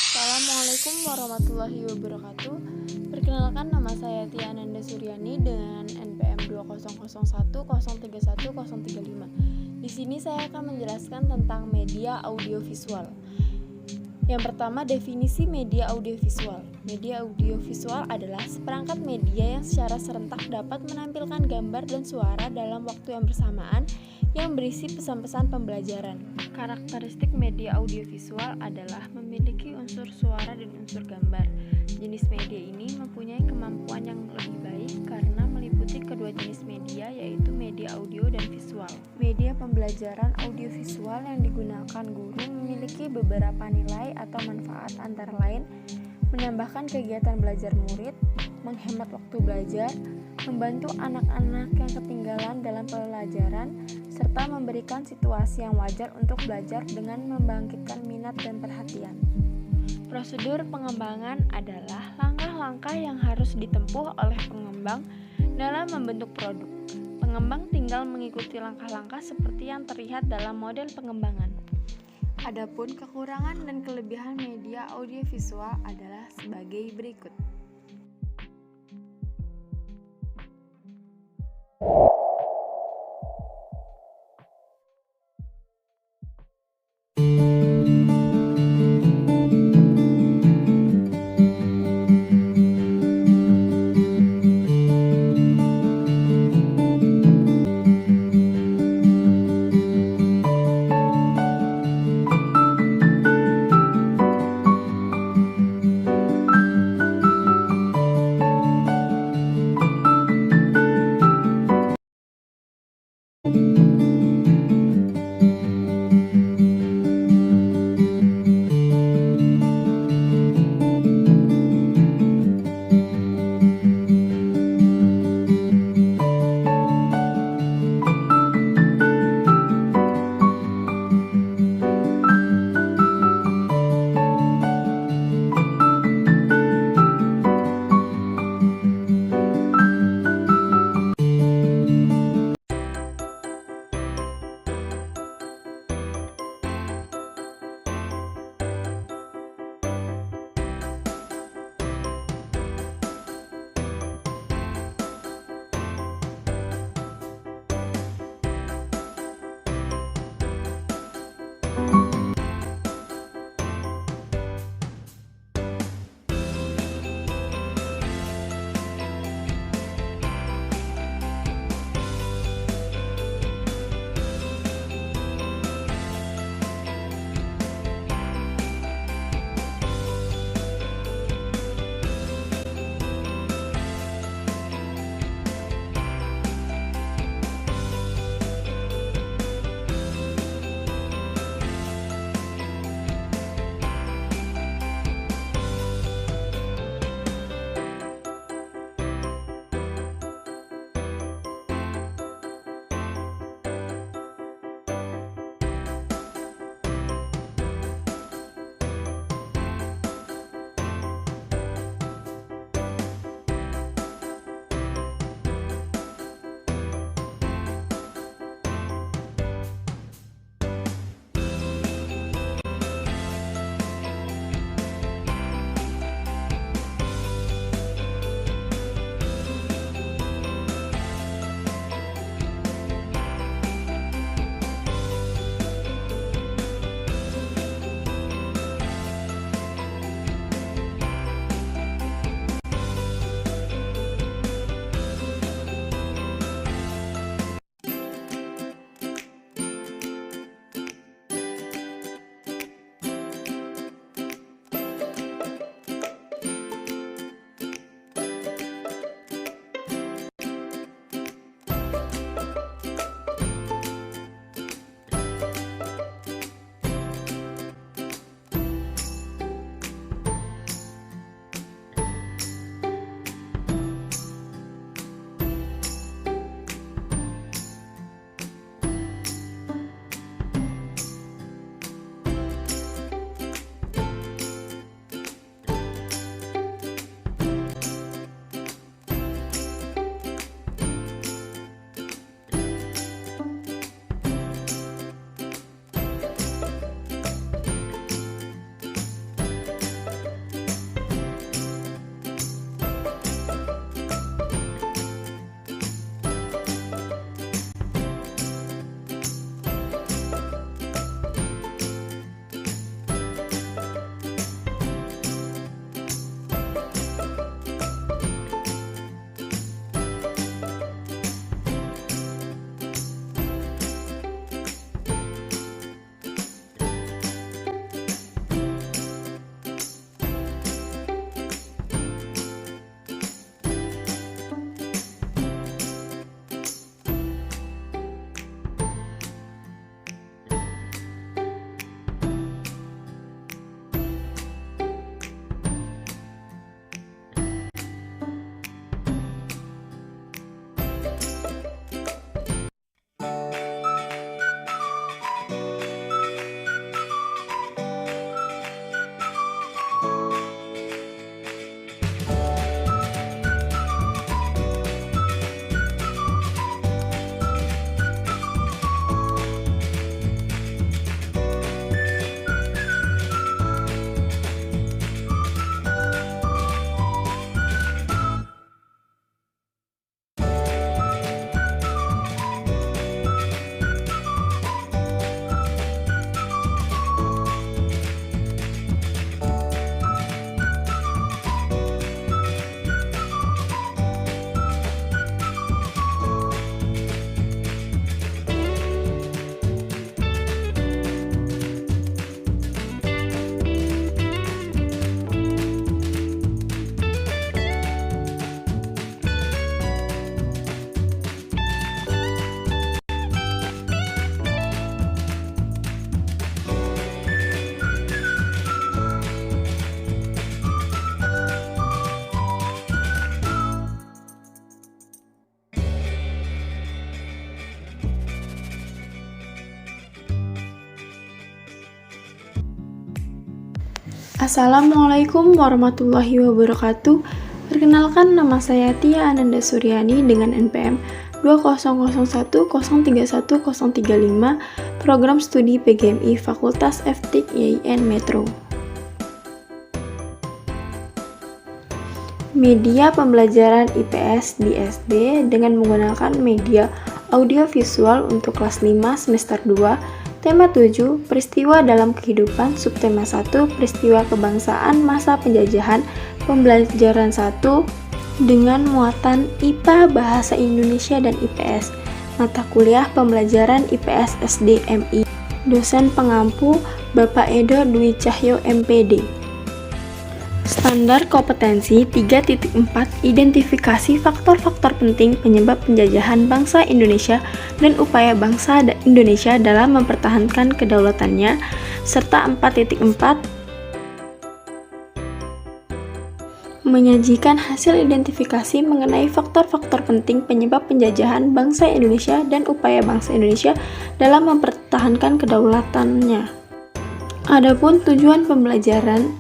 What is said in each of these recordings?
Assalamualaikum warahmatullahi wabarakatuh. Perkenalkan, nama saya Tia Ananda Suryani dengan NPM 200103103135. Di sini saya akan menjelaskan tentang media audiovisual. Yang pertama, definisi media audiovisual. Media audiovisual adalah seperangkat media yang secara serentak dapat menampilkan gambar dan suara dalam waktu yang bersamaan yang berisi pesan-pesan pembelajaran. Karakteristik media audiovisual adalah memiliki unsur suara dan unsur gambar. Jenis media ini mempunyai kemampuan yang lebih baik karena meliputi kedua jenis media, yaitu media audio dan visual. Media pembelajaran audiovisual yang digunakan guru memiliki beberapa nilai atau manfaat, antara lain menambahkan kegiatan belajar murid, menghemat waktu belajar, membantu anak-anak yang ketinggalan dalam pelajaran, serta memberikan situasi yang wajar untuk belajar dengan membangkitkan minat dan perhatian. Prosedur pengembangan adalah langkah-langkah yang harus ditempuh oleh pengembang dalam membentuk produk. Pengembang tinggal mengikuti langkah-langkah seperti yang terlihat dalam model pengembangan. Adapun kekurangan dan kelebihan media audiovisual adalah sebagai berikut. Assalamualaikum warahmatullahi wabarakatuh. Perkenalkan, nama saya Tia Ananda Suryani dengan NPM 2001031035035, Program Studi PGMI Fakultas FTIK YIN Metro. Media pembelajaran IPS di SD dengan menggunakan media audiovisual untuk kelas 5 semester 2, tema 7, peristiwa dalam kehidupan, subtema 1, peristiwa kebangsaan masa penjajahan, pembelajaran 1, dengan muatan IPA, Bahasa Indonesia, dan IPS. Mata kuliah pembelajaran IPS SDMI. Dosen pengampu Bapak Edo Dwi Cahyo MPD. Standar kompetensi 3.4, identifikasi faktor-faktor penting penyebab penjajahan bangsa Indonesia dan upaya bangsa Indonesia dalam mempertahankan kedaulatannya, serta 4.4, menyajikan hasil identifikasi mengenai faktor-faktor penting penyebab penjajahan bangsa Indonesia dan upaya bangsa Indonesia dalam mempertahankan kedaulatannya. Adapun tujuan pembelajaran,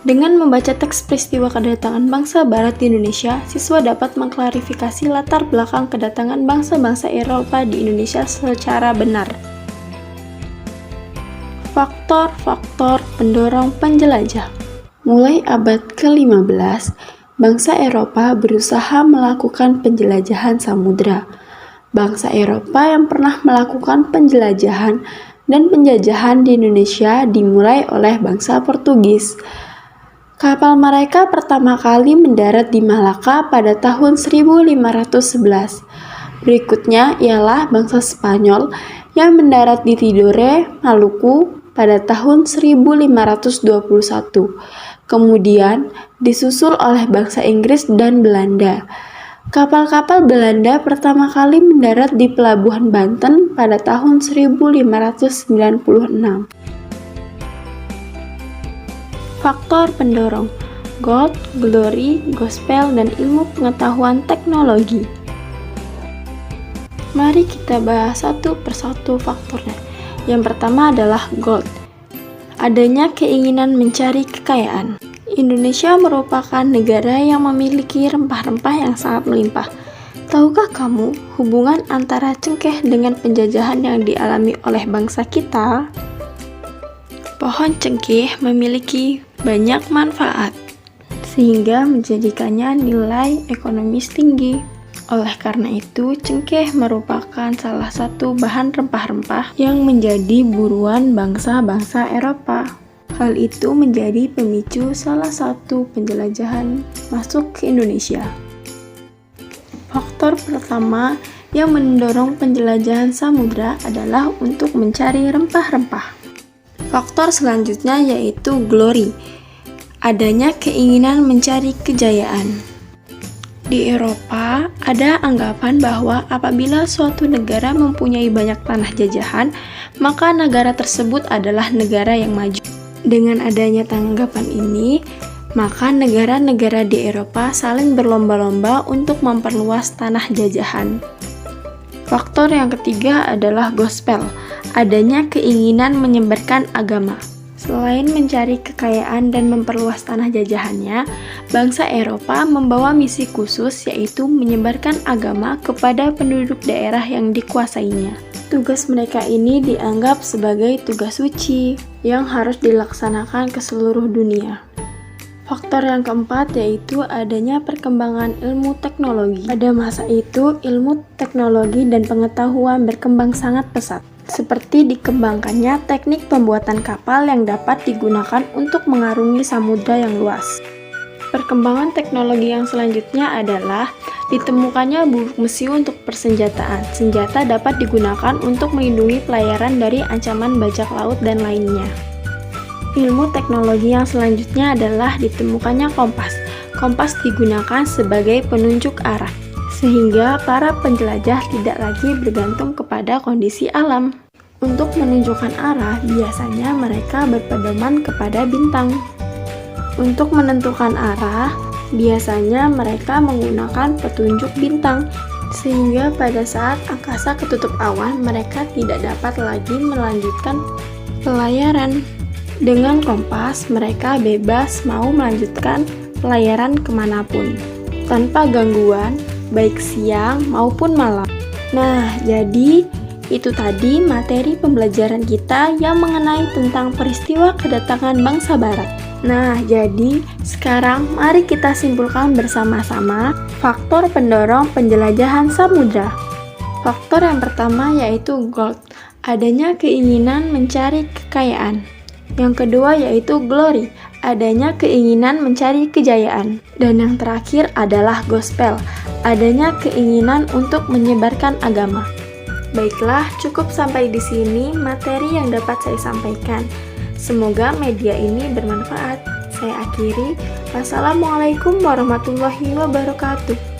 dengan membaca teks peristiwa kedatangan bangsa Barat di Indonesia, siswa dapat mengklarifikasi latar belakang kedatangan bangsa-bangsa Eropa di Indonesia secara benar. Faktor-faktor pendorong penjelajah. Mulai abad ke-15, bangsa Eropa berusaha melakukan penjelajahan samudra. Bangsa Eropa yang pernah melakukan penjelajahan dan penjajahan di Indonesia dimulai oleh bangsa Portugis. Kapal mereka pertama kali mendarat di Malaka pada tahun 1511. Berikutnya ialah bangsa Spanyol yang mendarat di Tidore, Maluku pada tahun 1521. Kemudian disusul oleh bangsa Inggris dan Belanda. Kapal-kapal Belanda pertama kali mendarat di Pelabuhan Banten pada tahun 1596. Faktor pendorong: gold, glory, gospel, dan ilmu pengetahuan teknologi. Mari kita bahas satu persatu faktornya. Yang pertama adalah gold. Adanya keinginan mencari kekayaan. Indonesia merupakan negara yang memiliki rempah-rempah yang sangat melimpah. Tahukah kamu hubungan antara cengkeh dengan penjajahan yang dialami oleh bangsa kita? Pohon cengkeh memiliki banyak manfaat, sehingga menjadikannya nilai ekonomis tinggi. Oleh karena itu, cengkeh merupakan salah satu bahan rempah-rempah yang menjadi buruan bangsa-bangsa Eropa. Hal itu menjadi pemicu salah satu penjelajahan masuk ke Indonesia. Faktor pertama yang mendorong penjelajahan samudra adalah untuk mencari rempah-rempah. Faktor selanjutnya yaitu glory, adanya keinginan mencari kejayaan. Di Eropa, ada anggapan bahwa apabila suatu negara mempunyai banyak tanah jajahan, maka negara tersebut adalah negara yang maju. Dengan adanya tanggapan ini, maka negara-negara di Eropa saling berlomba-lomba untuk memperluas tanah jajahan. Faktor yang ketiga adalah gospel, adanya keinginan menyebarkan agama. Selain mencari kekayaan dan memperluas tanah jajahannya, bangsa Eropa membawa misi khusus, yaitu menyebarkan agama kepada penduduk daerah yang dikuasainya. Tugas mereka ini dianggap sebagai tugas suci yang harus dilaksanakan ke seluruh dunia. Faktor yang keempat yaitu adanya perkembangan ilmu teknologi. Pada masa itu, ilmu teknologi dan pengetahuan berkembang sangat pesat. Seperti dikembangkannya teknik pembuatan kapal yang dapat digunakan untuk mengarungi samudra yang luas. Perkembangan teknologi yang selanjutnya adalah ditemukannya buruk besi untuk persenjataan. Senjata dapat digunakan untuk melindungi pelayaran dari ancaman bajak laut dan lainnya. Ilmu teknologi yang selanjutnya adalah ditemukannya kompas. Kompas digunakan sebagai penunjuk arah, sehingga para penjelajah tidak lagi bergantung kepada kondisi alam. Untuk menunjukkan arah, biasanya mereka berpedoman kepada bintang. Untuk menentukan arah, biasanya mereka menggunakan petunjuk bintang, sehingga pada saat angkasa ketutup awan, mereka tidak dapat lagi melanjutkan pelayaran. Dengan Kompas, mereka bebas mau melanjutkan pelayaran kemanapun, tanpa gangguan, baik siang maupun malam. Nah, jadi itu tadi materi pembelajaran kita yang mengenai tentang peristiwa kedatangan bangsa Barat. Nah, jadi sekarang mari kita simpulkan bersama-sama faktor pendorong penjelajahan samudra. Faktor yang pertama yaitu gold, adanya keinginan mencari kekayaan. Yang kedua yaitu glory, adanya keinginan mencari kejayaan. Dan yang terakhir adalah gospel, adanya keinginan untuk menyebarkan agama. Baiklah, cukup sampai di sini materi yang dapat saya sampaikan. Semoga media ini bermanfaat. Saya akhiri. Wassalamualaikum warahmatullahi wabarakatuh.